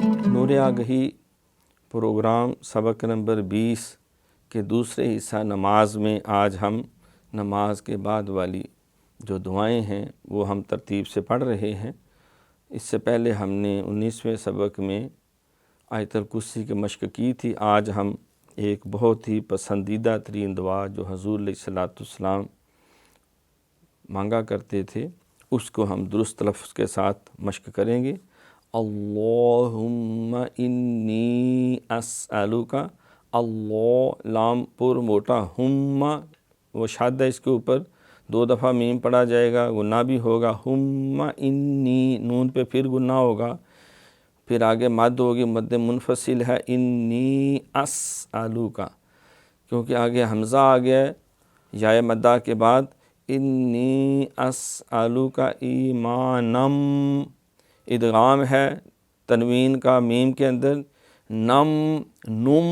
نور آگہی programme سبق number 20 کے دوسرے حصہ نماز میں آج ہم نماز کے بعد والی جو دعائیں ہیں وہ ہم ترتیب سے پڑھ رہے ہیں۔ اس سے پہلے ہم نے 19ویں سبق میں آیت الکرسی کی مشق کی تھی۔ آج ہم ایک بہت ہی پسندیدہ ترین دعا جو حضور علیہ الصلوۃ والسلام مانگا کرتے تھے اس کو ہم درست لفظ کے ساتھ مشق کریں گے۔ اللہم انی اسألک، اللہ لام پر موٹا، ہم وہ شاد ہے، اس کے اوپر 2 دفعہ میم پڑھا جائے گا، گناہ بھی ہوگا۔ ہم انی، نون پہ پھر گناہ ہوگا، پھر آگے مد ہوگی، مد منفصل ہے، انی اسألک، کیونکہ آگے حمزہ آ گیا ہے یا مدہ کے بعد، انی اسألک ایمانم، ادغام ہے تنوین کا میم کے اندر، نم نم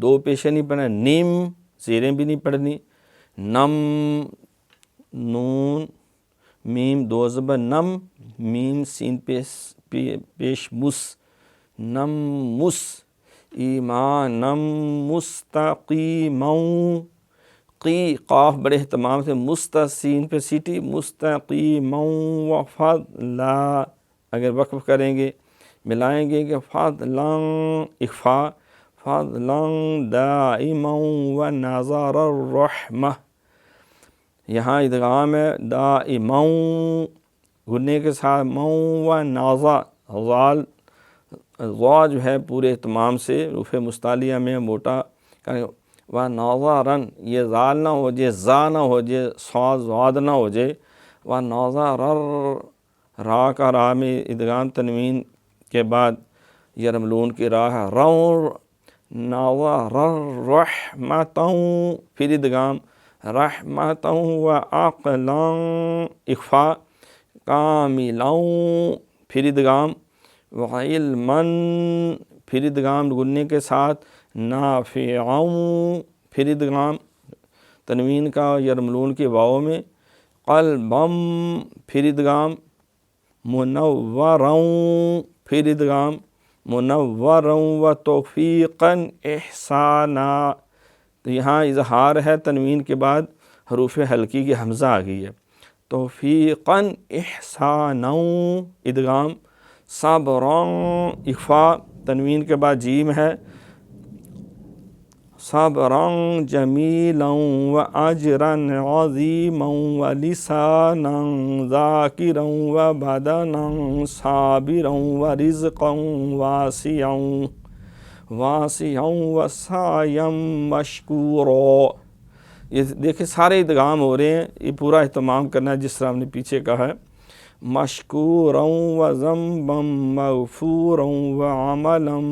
2 پیشیں نہیں پڑھنا، نیم زیریں بھی نہیں پڑھنی، نم نون میم 2 زبر، نم میم سین پیش مس، نم مس، ایمانم مستقیماً، قی قاف بڑے اہتمام سے، مستسین پہ سیٹی، مستقیماً وفضلا، اگر وقف کریں گے ملائیں گے کہ فضلاً اخفا، فضلاً دائماً ونظر الرحمہ، یہاں ادغام ہے دائماً گنے کے ساتھ، مَن ونظر، ضا جو ہے پورے اہتمام سے روف مستعلیہ میں موٹا، ونظراً، یہ ذال نہ ہو جائے، زا نہ ہو جائے، صاد ضاد نہ ہو جائے، ونظر، را کا را میں ادغام تنوین کے بعد یرملون کی را ہے، نظر رحمتاً، پھر ادغام رحمتاً وعقلاً، اخفا کاملاً، پھر ادغام وعلماً، پھر ادغام گنے کے ساتھ نافعاً، پھر ادغام تنوین کا یرملون کے واو میں قلباً، پھر ادغام منوراً، پھر ادغام منوراً وتوفیقاً احسانا، تو یہاں اظہار ہے تنوین کے بعد حروف حلقی کی حمزہ آ گئی ہے، توفیقاً احساناً، ادغام صبراً، اخفا تنوین کے بعد جیم ہے، صبراً جمیلاً واجراً عظیماً ولساناً ذاکراً وبدناً صابراً ورزقاً واسعاً وسعیاً مشکورا۔ یہ دیکھیں سارے ادغام ہو رہے ہیں، یہ پورا اہتمام کرنا ہے جس طرح ہم نے پیچھے کہا ہے، مشکوراً وذنباً مغفوراً وعملاً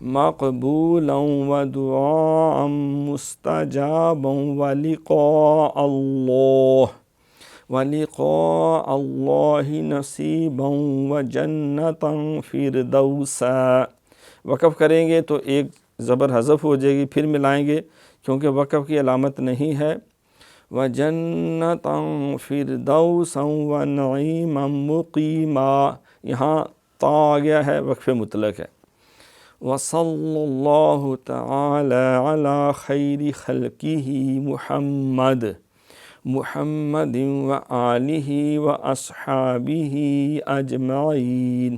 مقبولا ودعاء مستجابا ولقاء اللہ نصیبا وجنتا فردوسا۔ وقف کریں گے تو ایک زبر حذف ہو جائے گی، پھر ملائیں گے کیونکہ وقف کی علامت نہیں ہے، وَجَنَّةً فِرْدَوْسًا وَنَعِيمًا مُقِيمًا، یہاں تا آ گیا ہے، وقف مطلق ہے۔ وَصَلَّى اللَّهُ تَعَالَى عَلَى خَيْرِ خَلْقِهِ محمد وآلہ وأصحابہ اجمعین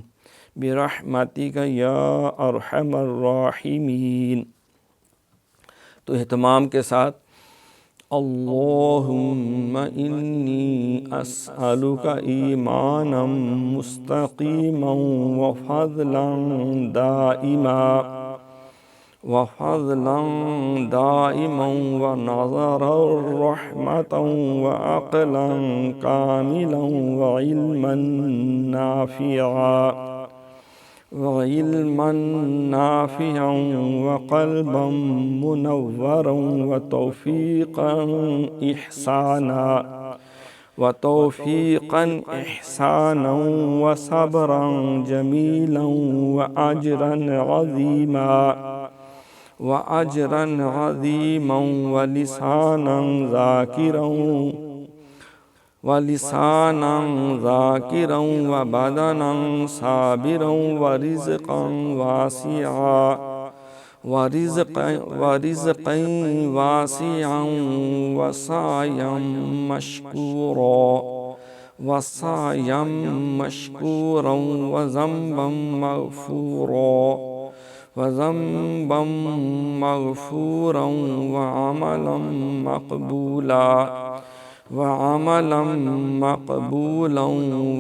برحمتک یا ارحم الراحمین۔ تو اہتمام کے ساتھ اللہم انی اسألک ایمانا مستقیما دائما ونظرا رحمتا وعقلا کاملا وعلما نافعا وقلبا منورا وتوفیقا احسانا وصبرا جمیلا وأجرا عظیما ولسانا ذاکرا وَلِسَانًا ذَاكِرًا وَبَدَنًا صَابِرًا وَرِزْقًا وَاسِعًا وَسَعْيًا مَشْكُورًا وَذَنبًا مَغْفُورًا وَعَمَلًا مَقْبُولًا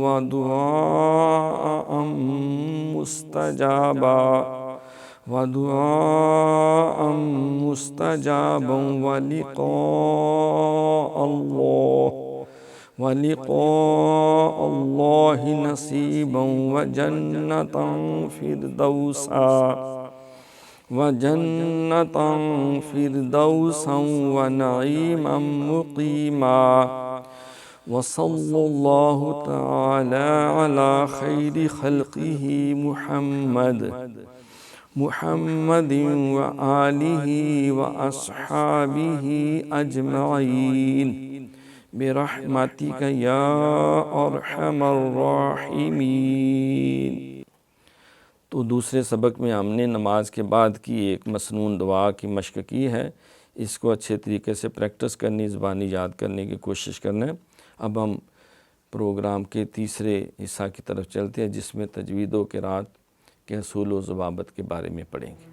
وَدُعاءً مُسْتَجَابًا وَلِقَاءَ اللَّهِ نَصِيبًا وَجَنَّةً فِرْدَوْسًا وَنَعِيمًا مُقِيمًا وصلى الله تعالى على خير خلقه محمد وآله وأصحابه أجمعين برحمتك يا أرحم الراحمين۔ تو دوسرے سبق میں ہم نے نماز کے بعد کی ایک مسنون دعا کی مشق کی ہے، اس کو اچھے طریقے سے پریکٹس کرنی، زبانی یاد کرنے کی کوشش کرنا ہے۔ اب ہم پروگرام کے تیسرے حصہ کی طرف چلتے ہیں، جس میں تجوید و قرات کے اصول و ضوابط کے بارے میں پڑھیں گے۔